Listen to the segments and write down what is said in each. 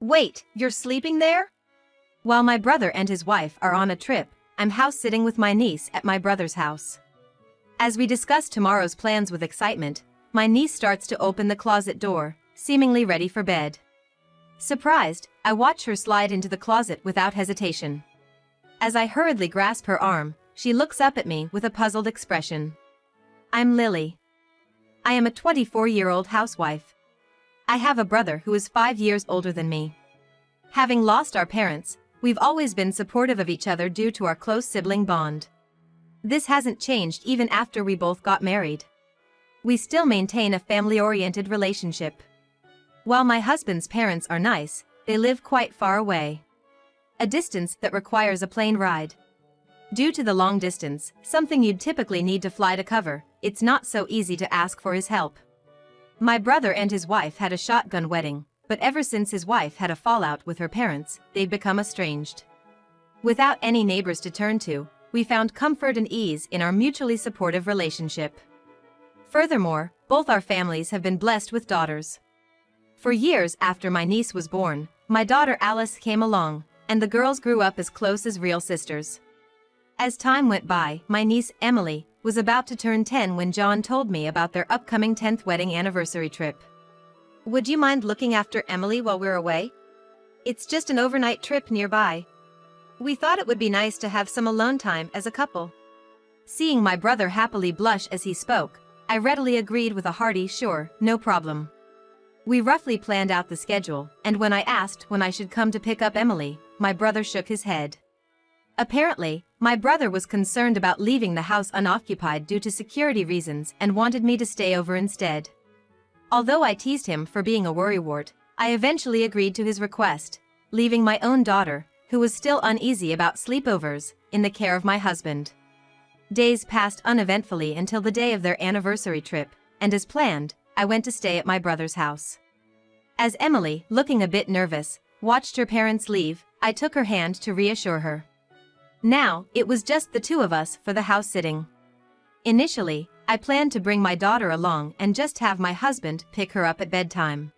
Wait, you're sleeping there? While my brother and his wife are on a trip, I'm house-sitting with my niece at my brother's house. As we discuss tomorrow's plans with excitement, my niece starts to open the closet door, seemingly ready for bed. Surprised, I watch her slide into the closet without hesitation. As I hurriedly grasp her arm, she looks up at me with a puzzled expression. I'm Lily. I am a 24-year-old housewife. I have a brother who is 5 years older than me. Having lost our parents, we've always been supportive of each other due to our close sibling bond. This hasn't changed even after we both got married. We still maintain a family-oriented relationship. While my husband's parents are nice, they live quite far away. A distance that requires a plane ride. Due to the long distance, something you'd typically need to fly to cover, it's not so easy to ask for his help. My brother and his wife had a shotgun wedding, but ever since his wife had a fallout with her parents, they've become estranged. Without any neighbors to turn to, we found comfort and ease in our mutually supportive relationship. Furthermore, both our families have been blessed with daughters. For years after my niece was born, my daughter Alice came along, and the girls grew up as close as real sisters. As time went by, my niece Emily was about to turn 10 when John told me about their upcoming 10th wedding anniversary trip. Would you mind looking after Emily while we're away? It's just an overnight trip nearby. We thought it would be nice to have some alone time as a couple. Seeing my brother happily blush as he spoke, I readily agreed with a hearty sure, no problem. We roughly planned out the schedule, and when I asked when I should come to pick up Emily, my brother shook his head. Apparently, my brother was concerned about leaving the house unoccupied due to security reasons and wanted me to stay over instead. Although I teased him for being a worrywart, I eventually agreed to his request, leaving my own daughter, who was still uneasy about sleepovers, in the care of my husband. Days passed uneventfully until the day of their anniversary trip, and as planned, I went to stay at my brother's house. As Emily, looking a bit nervous, watched her parents leave, I took her hand to reassure her. Now, it was just the two of us for the house sitting. Initially, I planned to bring my daughter along and just have my husband pick her up at bedtime.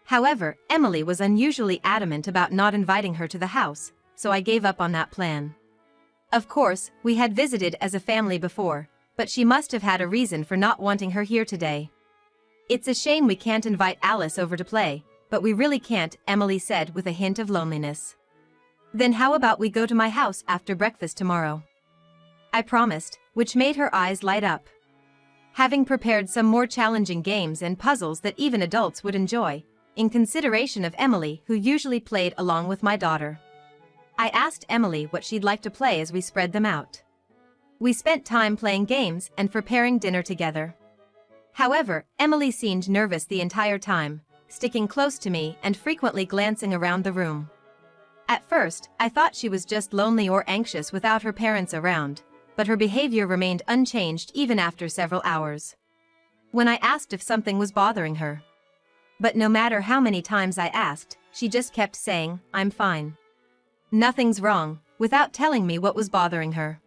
However, Emily was unusually adamant about not inviting her to the house, so I gave up on that plan. Of course, we had visited as a family before, but she must have had a reason for not wanting her here today. It's a shame we can't invite Alice over to play, but we really can't, Emily said with a hint of loneliness. Then how about we go to my house after breakfast tomorrow? I promised, which made her eyes light up. Having prepared some more challenging games and puzzles that even adults would enjoy, in consideration of Emily who usually played along with my daughter. I asked Emily what she'd like to play as we spread them out. We spent time playing games and preparing dinner together. However, Emily seemed nervous the entire time, sticking close to me and frequently glancing around the room. At first, I thought she was just lonely or anxious without her parents around, but her behavior remained unchanged even after several hours. When I asked if something was bothering her. But no matter how many times I asked, she just kept saying, "I'm fine. Nothing's wrong," without telling me what was bothering her.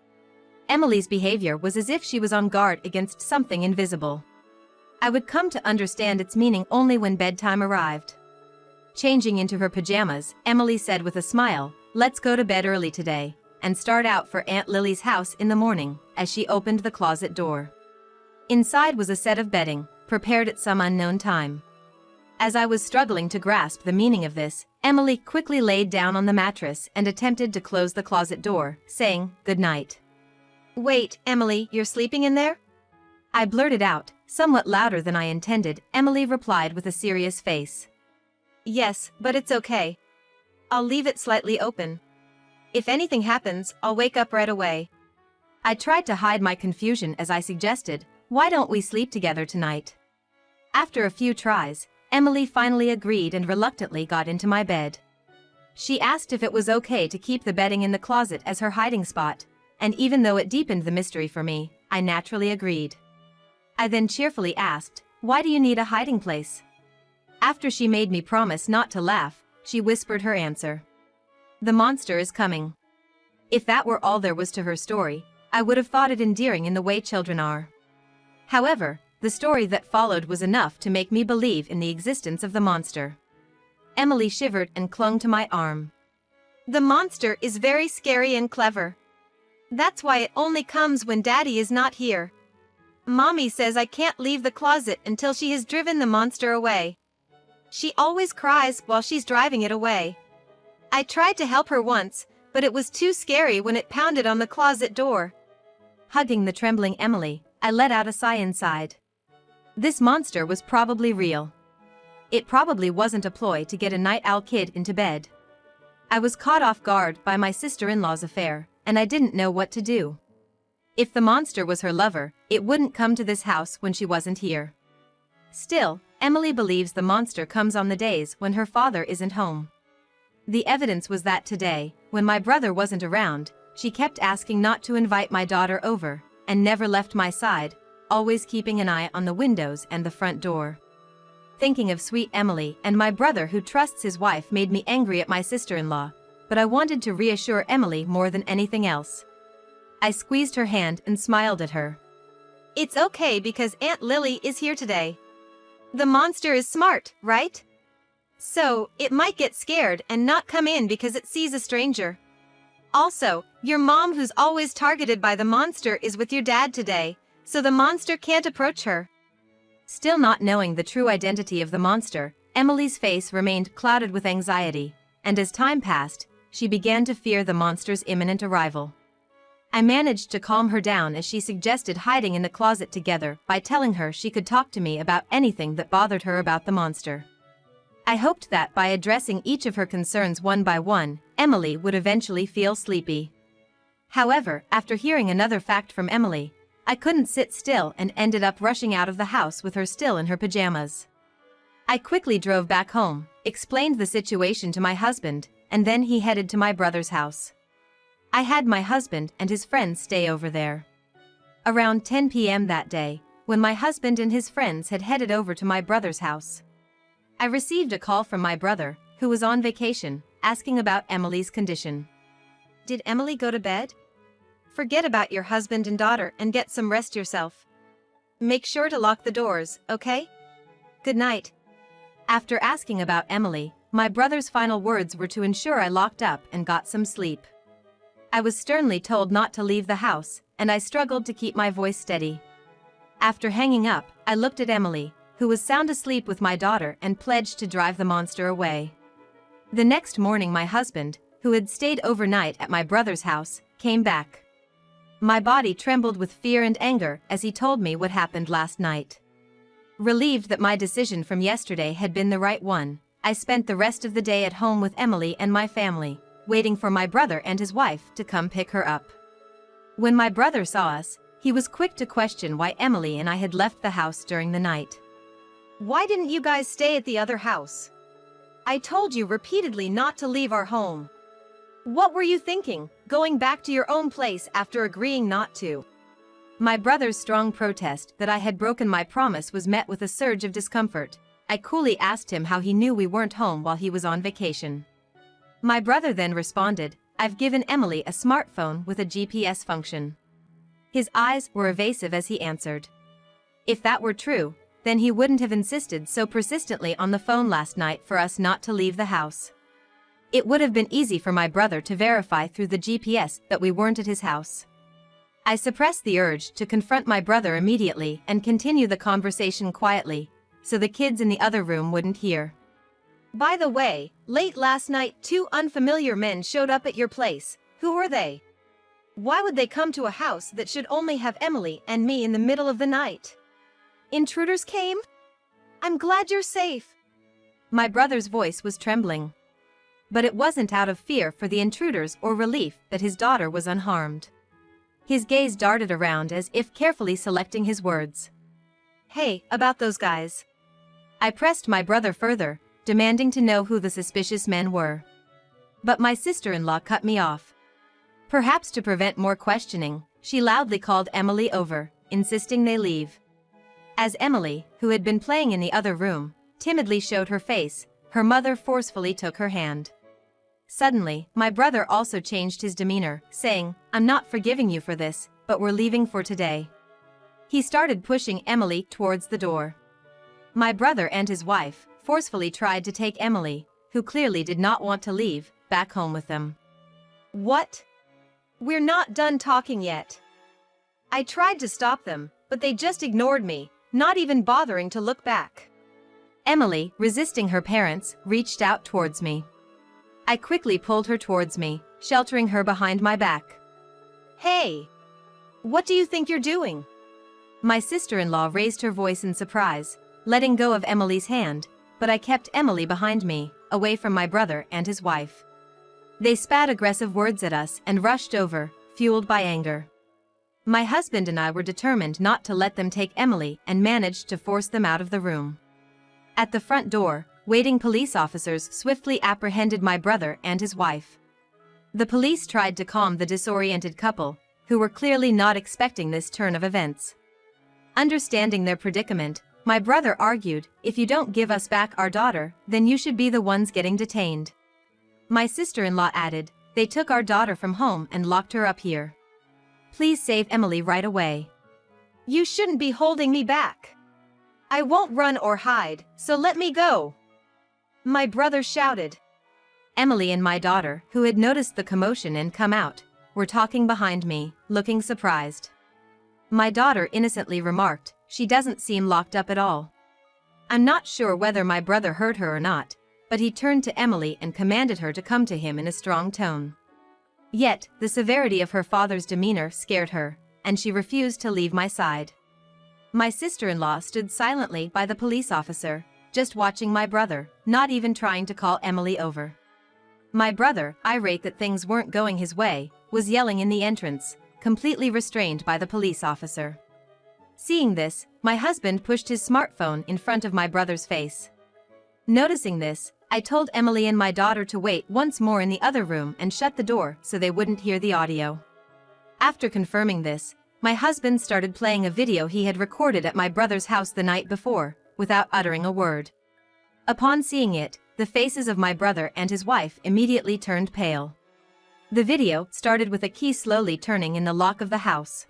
Emily's behavior was as if she was on guard against something invisible. I would come to understand its meaning only when bedtime arrived. Changing into her pajamas, Emily said with a smile, "Let's go to bed early today, and start out for Aunt Lily's house in the morning," as she opened the closet door. Inside was a set of bedding, prepared at some unknown time. As I was struggling to grasp the meaning of this, Emily quickly laid down on the mattress and attempted to close the closet door, saying, "Good night." "Wait, Emily, you're sleeping in there?" I blurted out, somewhat louder than I intended. Emily replied with a serious face. "Yes, but it's okay. I'll leave it slightly open. If anything happens, I'll wake up right away." I tried to hide my confusion as I suggested, "Why don't we sleep together tonight?" After a few tries, Emily finally agreed and reluctantly got into my bed. She asked if it was okay to keep the bedding in the closet as her hiding spot, and even though it deepened the mystery for me, I naturally agreed. I then cheerfully asked, "Why do you need a hiding place?" After she made me promise not to laugh, she whispered her answer. "The monster is coming." If that were all there was to her story, I would have thought it endearing in the way children are. However, the story that followed was enough to make me believe in the existence of the monster. Emily shivered and clung to my arm. The monster is very scary and clever. That's why it only comes when Daddy is not here. Mommy says I can't leave the closet until she has driven the monster away. She always cries while she's driving it away. I tried to help her once, but it was too scary when it pounded on the closet door. Hugging the trembling Emily, I let out a sigh inside. This monster was probably real. It probably wasn't a ploy to get a night owl kid into bed. I was caught off guard by my sister-in-law's affair, and I didn't know what to do. If the monster was her lover, it wouldn't come to this house when she wasn't here. Still, Emily believes the monster comes on the days when her father isn't home. The evidence was that today, when my brother wasn't around, she kept asking not to invite my daughter over, and never left my side, always keeping an eye on the windows and the front door. Thinking of sweet Emily and my brother who trusts his wife made me angry at my sister-in-law, but I wanted to reassure Emily more than anything else. I squeezed her hand and smiled at her. It's okay because Aunt Lily is here today. The monster is smart, right? So, it might get scared and not come in because it sees a stranger. Also, your mom who's always targeted by the monster is with your dad today, so the monster can't approach her. Still not knowing the true identity of the monster, Emily's face remained clouded with anxiety, and as time passed, she began to fear the monster's imminent arrival. I managed to calm her down as she suggested hiding in the closet together by telling her she could talk to me about anything that bothered her about the monster. I hoped that by addressing each of her concerns one by one, Emily would eventually feel sleepy. However, after hearing another fact from Emily, I couldn't sit still and ended up rushing out of the house with her still in her pajamas. I quickly drove back home, explained the situation to my husband, and then he headed to my brother's house. I had my husband and his friends stay over there. Around 10 p.m. that day, when my husband and his friends had headed over to my brother's house, I received a call from my brother, who was on vacation, asking about Emily's condition. Did Emily go to bed? Forget about your husband and daughter and get some rest yourself. Make sure to lock the doors, okay? Good night. After asking about Emily, my brother's final words were to ensure I locked up and got some sleep. I was sternly told not to leave the house, and I struggled to keep my voice steady. After hanging up, I looked at Emily, who was sound asleep with my daughter and pledged to drive the monster away. The next morning my husband, who had stayed overnight at my brother's house, came back. My body trembled with fear and anger as he told me what happened last night. Relieved that my decision from yesterday had been the right one, I spent the rest of the day at home with Emily and my family, waiting for my brother and his wife to come pick her up. When my brother saw us, he was quick to question why Emily and I had left the house during the night. Why didn't you guys stay at the other house? I told you repeatedly not to leave our home. What were you thinking, going back to your own place after agreeing not to? My brother's strong protest that I had broken my promise was met with a surge of discomfort. I coolly asked him how he knew we weren't home while he was on vacation. My brother then responded, I've given Emily a smartphone with a GPS function. His eyes were evasive as he answered. If that were true, then he wouldn't have insisted so persistently on the phone last night for us not to leave the house. It would have been easy for my brother to verify through the GPS that we weren't at his house. I suppressed the urge to confront my brother immediately and continue the conversation quietly, so the kids in the other room wouldn't hear. By the way, late last night 2 unfamiliar men showed up at your place. Who were they? Why would they come to a house that should only have Emily and me in the middle of the night? Intruders came? I'm glad you're safe. My brother's voice was trembling. But it wasn't out of fear for the intruders or relief that his daughter was unharmed. His gaze darted around as if carefully selecting his words. Hey, about those guys. I pressed my brother further, demanding to know who the suspicious men were. But my sister-in-law cut me off. Perhaps to prevent more questioning, she loudly called Emily over, insisting they leave. As Emily, who had been playing in the other room, timidly showed her face, her mother forcefully took her hand. Suddenly, my brother also changed his demeanor, saying, I'm not forgiving you for this, but we're leaving for today. He started pushing Emily towards the door. My brother and his wife forcefully tried to take Emily, who clearly did not want to leave, back home with them. What? We're not done talking yet. I tried to stop them, but they just ignored me, not even bothering to look back. Emily, resisting her parents, reached out towards me. I quickly pulled her towards me, sheltering her behind my back. Hey! What do you think you're doing? My sister-in-law raised her voice in surprise, letting go of Emily's hand, but I kept Emily behind me, away from my brother and his wife. They spat aggressive words at us and rushed over, fueled by anger. My husband and I were determined not to let them take Emily and managed to force them out of the room. At the front door, waiting police officers swiftly apprehended my brother and his wife. The police tried to calm the disoriented couple, who were clearly not expecting this turn of events. Understanding their predicament, my brother argued, "If you don't give us back our daughter, then you should be the ones getting detained." My sister-in-law added, "They took our daughter from home and locked her up here. Please save Emily right away. You shouldn't be holding me back. I won't run or hide, so let me go," my brother shouted. Emily and my daughter, who had noticed the commotion and come out, were talking behind me, looking surprised. My daughter innocently remarked, "She doesn't seem locked up at all." I'm not sure whether my brother heard her or not, but he turned to Emily and commanded her to come to him in a strong tone. Yet, the severity of her father's demeanor scared her, and she refused to leave my side. My sister-in-law stood silently by the police officer, just watching my brother, not even trying to call Emily over. My brother, irate that things weren't going his way, was yelling in the entrance, completely restrained by the police officer. Seeing this, my husband pushed his smartphone in front of my brother's face. Noticing this, I told Emily and my daughter to wait once more in the other room and shut the door so they wouldn't hear the audio. After confirming this, my husband started playing a video he had recorded at my brother's house the night before, without uttering a word. Upon seeing it, the faces of my brother and his wife immediately turned pale. The video started with a key slowly turning in the lock of the house.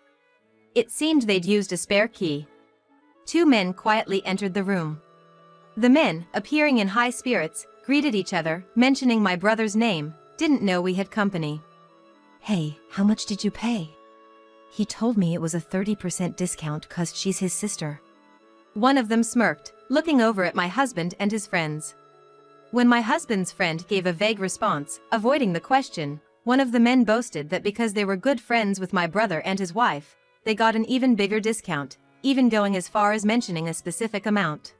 It seemed they'd used a spare key. Two men quietly entered the room. The men, appearing in high spirits, greeted each other, mentioning my brother's name, didn't know we had company. "Hey, how much did you pay?" "He told me it was a 30% discount 'cause she's his sister." One of them smirked, looking over at my husband and his friends. When my husband's friend gave a vague response, avoiding the question, one of the men boasted that because they were good friends with my brother and his wife, they got an even bigger discount, even going as far as mentioning a specific amount.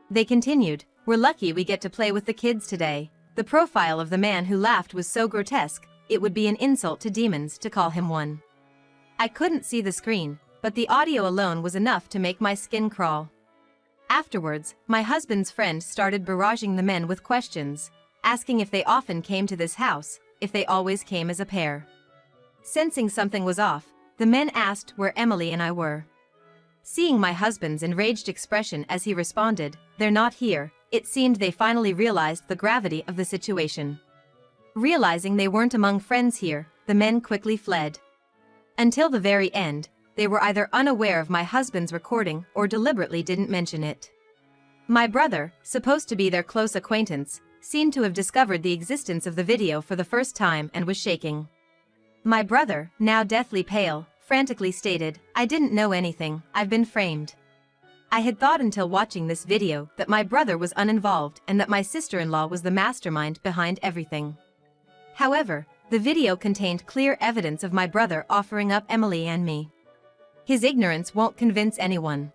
They continued, "We're lucky we get to play with the kids today." The profile of the man who laughed was so grotesque, it would be an insult to demons to call him one. I couldn't see the screen, but the audio alone was enough to make my skin crawl. Afterwards, my husband's friend started barraging the men with questions, asking if they often came to this house, if they always came as a pair. Sensing something was off, the men asked where Emily and I were. Seeing my husband's enraged expression as he responded, "They're not here," it seemed they finally realized the gravity of the situation. Realizing they weren't among friends here, the men quickly fled. Until the very end, they were either unaware of my husband's recording or deliberately didn't mention it. My brother, supposed to be their close acquaintance, seemed to have discovered the existence of the video for the first time and was shaking. My brother, now deathly pale, frantically stated, "I didn't know anything, I've been framed." I had thought until watching this video that my brother was uninvolved and that my sister-in-law was the mastermind behind everything. However, the video contained clear evidence of my brother offering up Emily and me. His ignorance won't convince anyone.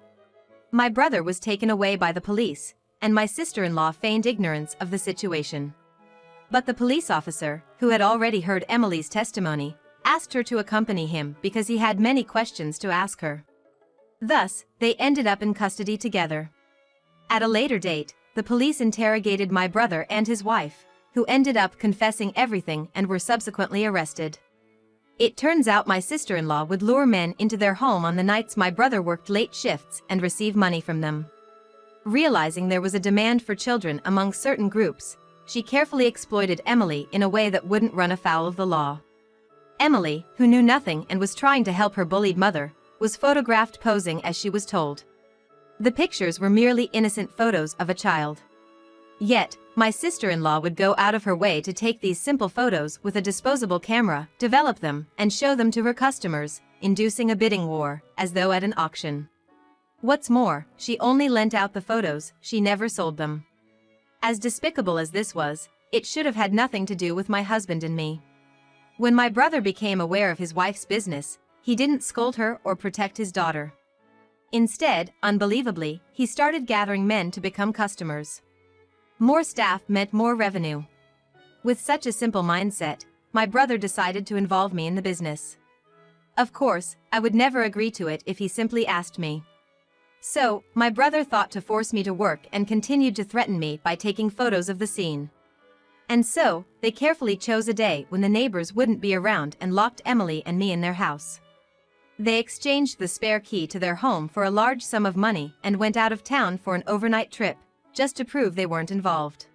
My brother was taken away by the police, and my sister-in-law feigned ignorance of the situation. But the police officer, who had already heard Emily's testimony, asked her to accompany him because he had many questions to ask her. Thus, they ended up in custody together. At a later date, the police interrogated my brother and his wife, who ended up confessing everything and were subsequently arrested. It turns out my sister-in-law would lure men into their home on the nights my brother worked late shifts and receive money from them. Realizing there was a demand for children among certain groups, she carefully exploited Emily in a way that wouldn't run afoul of the law. Emily, who knew nothing and was trying to help her bullied mother, was photographed posing as she was told. The pictures were merely innocent photos of a child. Yet, my sister-in-law would go out of her way to take these simple photos with a disposable camera, develop them, and show them to her customers, inducing a bidding war, as though at an auction. What's more, she only lent out the photos, she never sold them. As despicable as this was, it should have had nothing to do with my husband and me. When my brother became aware of his wife's business, he didn't scold her or protect his daughter. Instead, unbelievably, he started gathering men to become customers. More staff meant more revenue. With such a simple mindset, my brother decided to involve me in the business. Of course, I would never agree to it if he simply asked me. So, my brother thought to force me to work and continued to threaten me by taking photos of the scene. And so, they carefully chose a day when the neighbors wouldn't be around and locked Emily and me in their house. They exchanged the spare key to their home for a large sum of money and went out of town for an overnight trip, just to prove they weren't involved.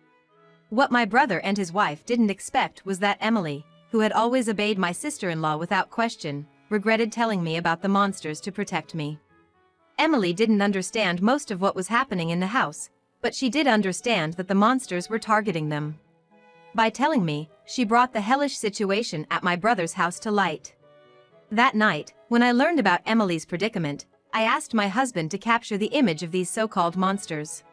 What my brother and his wife didn't expect was that Emily, who had always obeyed my sister-in-law without question, regretted telling me about the monsters to protect me. Emily didn't understand most of what was happening in the house, but she did understand that the monsters were targeting them. By telling me, she brought the hellish situation at my brother's house to light. That night, when I learned about Emily's predicament, I asked my husband to capture the image of these so-called monsters.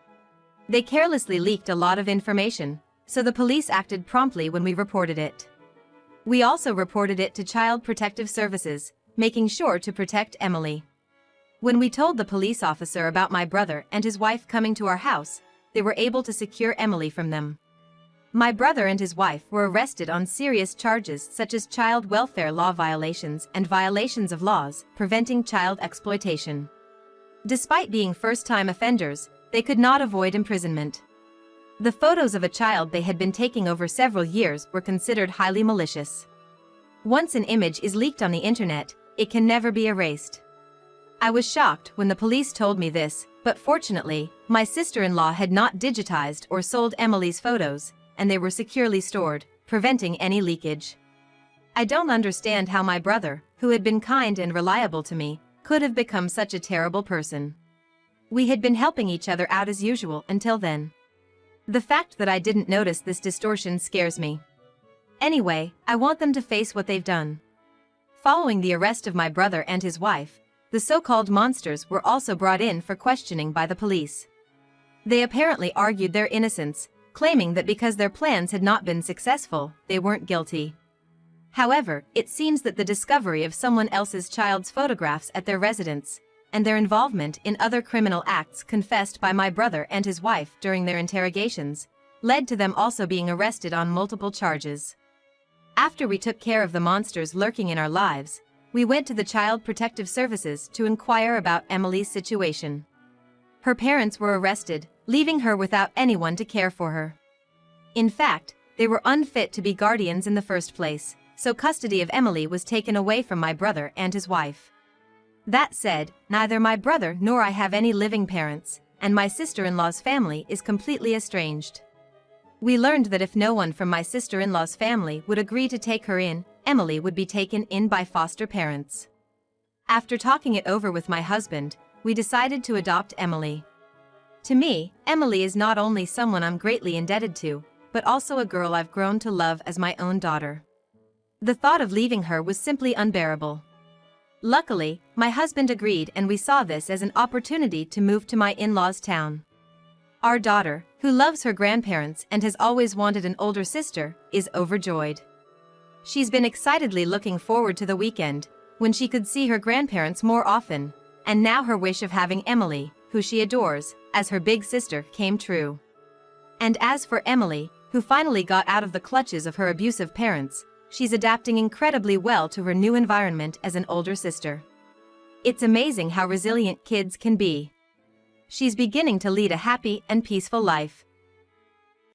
They carelessly leaked a lot of information, so the police acted promptly when we reported it. We also reported it to Child Protective Services, making sure to protect Emily. When we told the police officer about my brother and his wife coming to our house, they were able to secure Emily from them. My brother and his wife were arrested on serious charges such as child welfare law violations and violations of laws preventing child exploitation. Despite being first-time offenders, they could not avoid imprisonment. The photos of a child they had been taking over several years were considered highly malicious. Once an image is leaked on the internet, it can never be erased. I was shocked when the police told me this, but fortunately, my sister-in-law had not digitized or sold Emily's photos, and they were securely stored, preventing any leakage. I don't understand how my brother, who had been kind and reliable to me, could have become such a terrible person. We had been helping each other out as usual until then. The fact that I didn't notice this distortion scares me. Anyway, I want them to face what they've done. Following the arrest of my brother and his wife, the so-called monsters were also brought in for questioning by the police. They apparently argued their innocence, claiming that because their plans had not been successful, they weren't guilty. However, it seems that the discovery of someone else's child's photographs at their residence, and their involvement in other criminal acts confessed by my brother and his wife during their interrogations, led to them also being arrested on multiple charges. After we took care of the monsters lurking in our lives, we went to the Child Protective Services to inquire about Emily's situation. Her parents were arrested, leaving her without anyone to care for her. In fact, they were unfit to be guardians in the first place, so custody of Emily was taken away from my brother and his wife. That said, neither my brother nor I have any living parents, and my sister-in-law's family is completely estranged. We learned that if no one from my sister-in-law's family would agree to take her in, Emily would be taken in by foster parents. After talking it over with my husband, we decided to adopt Emily. To me, Emily is not only someone I'm greatly indebted to, but also a girl I've grown to love as my own daughter. The thought of leaving her was simply unbearable. Luckily, my husband agreed and we saw this as an opportunity to move to my in-laws' town. Our daughter, who loves her grandparents and has always wanted an older sister, is overjoyed. She's been excitedly looking forward to the weekend, when she could see her grandparents more often, and now her wish of having Emily, who she adores, as her big sister came true. And as for Emily, who finally got out of the clutches of her abusive parents, she's adapting incredibly well to her new environment as an older sister. It's amazing how resilient kids can be. She's beginning to lead a happy and peaceful life.